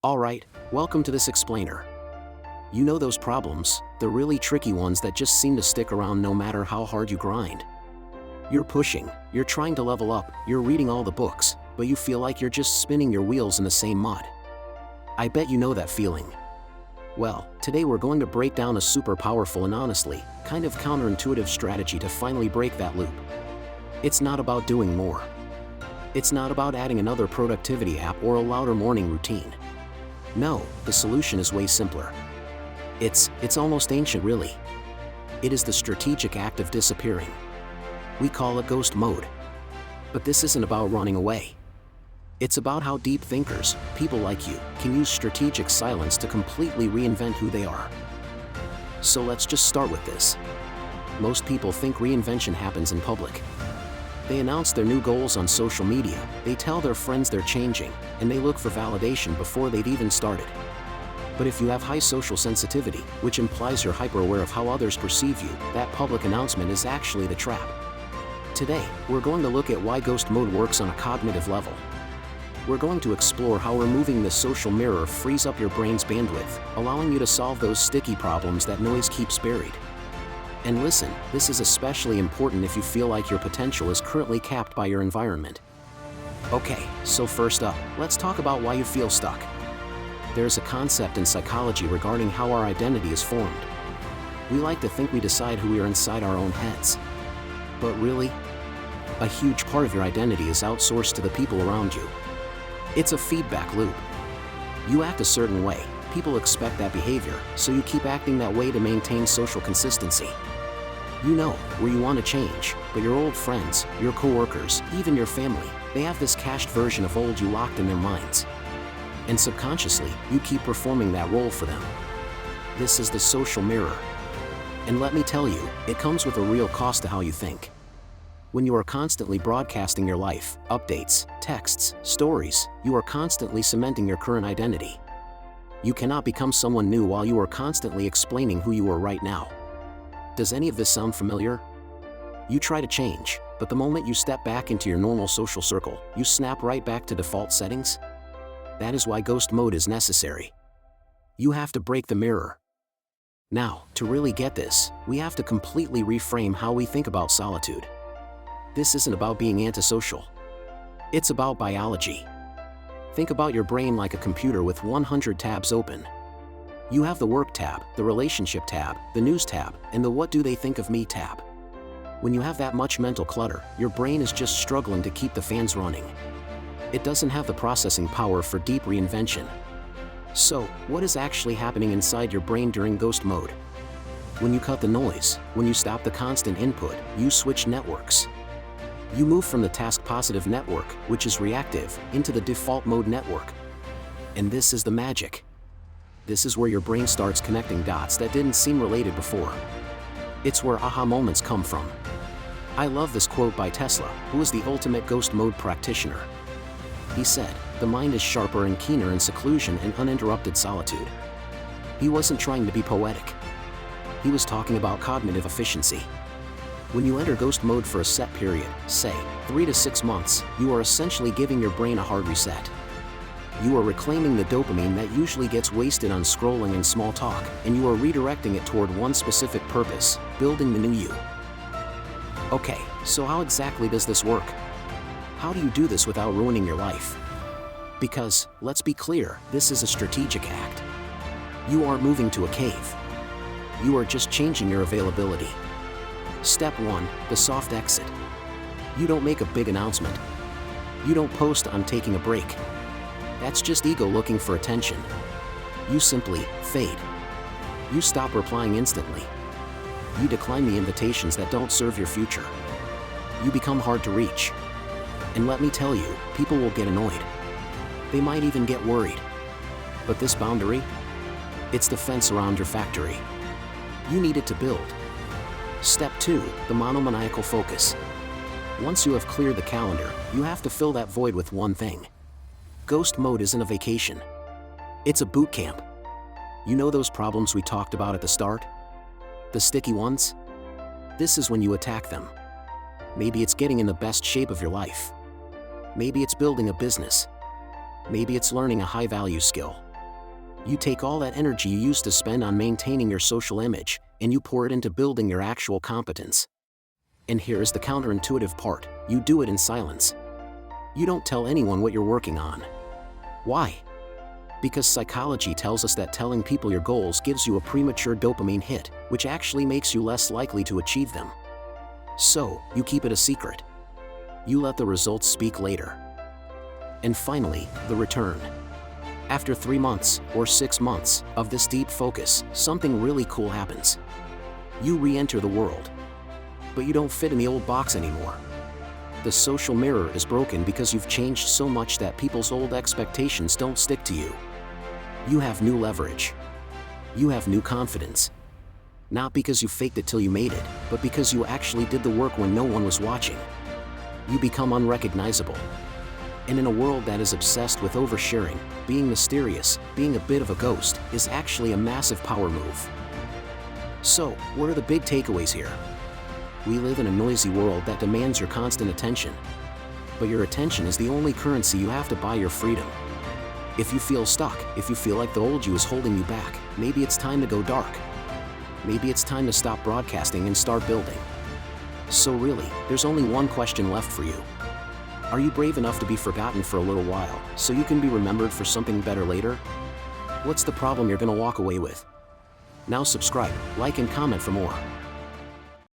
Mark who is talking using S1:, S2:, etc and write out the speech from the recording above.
S1: Alright, welcome to this explainer. You know those problems, the really tricky ones that just seem to stick around no matter how hard you grind. You're pushing, you're trying to level up, you're reading all the books, but you feel like you're just spinning your wheels in the same mud. I bet you know that feeling. Well, today we're going to break down a super powerful and honestly, kind of counterintuitive strategy to finally break that loop. It's not about doing more. It's not about adding another productivity app or a louder morning routine. No, the solution is way simpler. It's almost ancient really. It is the strategic act of disappearing. We call it ghost mode. But this isn't about running away. It's about how deep thinkers, people like you, can use strategic silence to completely reinvent who they are. So let's just start with this. Most people think reinvention happens in public. They announce their new goals on social media, they tell their friends they're changing, and they look for validation before they've even started. But if you have high social sensitivity, which implies you're hyper-aware of how others perceive you, that public announcement is actually the trap. Today, we're going to look at why ghost mode works on a cognitive level. We're going to explore how removing the social mirror frees up your brain's bandwidth, allowing you to solve those sticky problems that noise keeps buried. And listen, this is especially important if you feel like your potential is currently capped by your environment. Okay, so first up, let's talk about why you feel stuck. There's a concept in psychology regarding how our identity is formed. We like to think we decide who we are inside our own heads. But really, a huge part of your identity is outsourced to the people around you. It's a feedback loop. You act a certain way, people expect that behavior, so you keep acting that way to maintain social consistency. You know where you want to change, but your old friends, your coworkers, even your family, they have this cached version of old you locked in their minds. And subconsciously, you keep performing that role for them. This is the social mirror. And let me tell you, it comes with a real cost to how you think. When you are constantly broadcasting your life, updates, texts, stories, you are constantly cementing your current identity. You cannot become someone new while you are constantly explaining who you are right now. Does any of this sound familiar? You try to change, but the moment you step back into your normal social circle, you snap right back to default settings? That is why ghost mode is necessary. You have to break the mirror. Now, to really get this, we have to completely reframe how we think about solitude. This isn't about being antisocial. It's about biology. Think about your brain like a computer with 100 tabs open. You have the work tab, the relationship tab, the news tab, and the what do they think of me tab. When you have that much mental clutter, your brain is just struggling to keep the fans running. It doesn't have the processing power for deep reinvention. So, what is actually happening inside your brain during ghost mode? When you cut the noise, when you stop the constant input, you switch networks. You move from the task-positive network, which is reactive, into the default mode network. And this is the magic. This is where your brain starts connecting dots that didn't seem related before. It's where aha moments come from. I love this quote by Tesla, who is the ultimate ghost mode practitioner. He said, "The mind is sharper and keener in seclusion and uninterrupted solitude." He wasn't trying to be poetic. He was talking about cognitive efficiency. When you enter ghost mode for a set period, say, 3 to 6 months, you are essentially giving your brain a hard reset. You are reclaiming the dopamine that usually gets wasted on scrolling and small talk, and you are redirecting it toward one specific purpose, building the new you. Okay, so how exactly does this work? How do you do this without ruining your life? Because, let's be clear, this is a strategic act. You aren't moving to a cave. You are just changing your availability. Step 1, the soft exit. You don't make a big announcement. You don't post "I'm taking a break." That's just ego looking for attention. You simply fade. You stop replying instantly. You decline the invitations that don't serve your future. You become hard to reach. And let me tell you, people will get annoyed. They might even get worried. But this boundary? It's the fence around your factory. You need it to build. Step 2, the monomaniacal focus. Once you have cleared the calendar, you have to fill that void with one thing. Ghost mode isn't a vacation. It's a boot camp. You know those problems we talked about at the start? The sticky ones? This is when you attack them. Maybe it's getting in the best shape of your life. Maybe it's building a business. Maybe it's learning a high-value skill. You take all that energy you used to spend on maintaining your social image, and you pour it into building your actual competence. And here is the counterintuitive part: you do it in silence. You don't tell anyone what you're working on. Why? Because psychology tells us that telling people your goals gives you a premature dopamine hit, which actually makes you less likely to achieve them. So, you keep it a secret. You let the results speak later. And finally, the return. After 3 months, or 6 months, of this deep focus, something really cool happens. You re-enter the world. But you don't fit in the old box anymore. The social mirror is broken because you've changed so much that people's old expectations don't stick to you. You have new leverage. You have new confidence. Not because you faked it till you made it, but because you actually did the work when no one was watching. You become unrecognizable. And in a world that is obsessed with oversharing, being mysterious, being a bit of a ghost, is actually a massive power move. So, what are the big takeaways here? We live in a noisy world that demands your constant attention. But your attention is the only currency you have to buy your freedom. If you feel stuck, if you feel like the old you is holding you back, maybe it's time to go dark. Maybe it's time to stop broadcasting and start building. So really, there's only one question left for you. Are you brave enough to be forgotten for a little while, so you can be remembered for something better later? What's the problem you're gonna walk away with? Now subscribe, like and comment for more.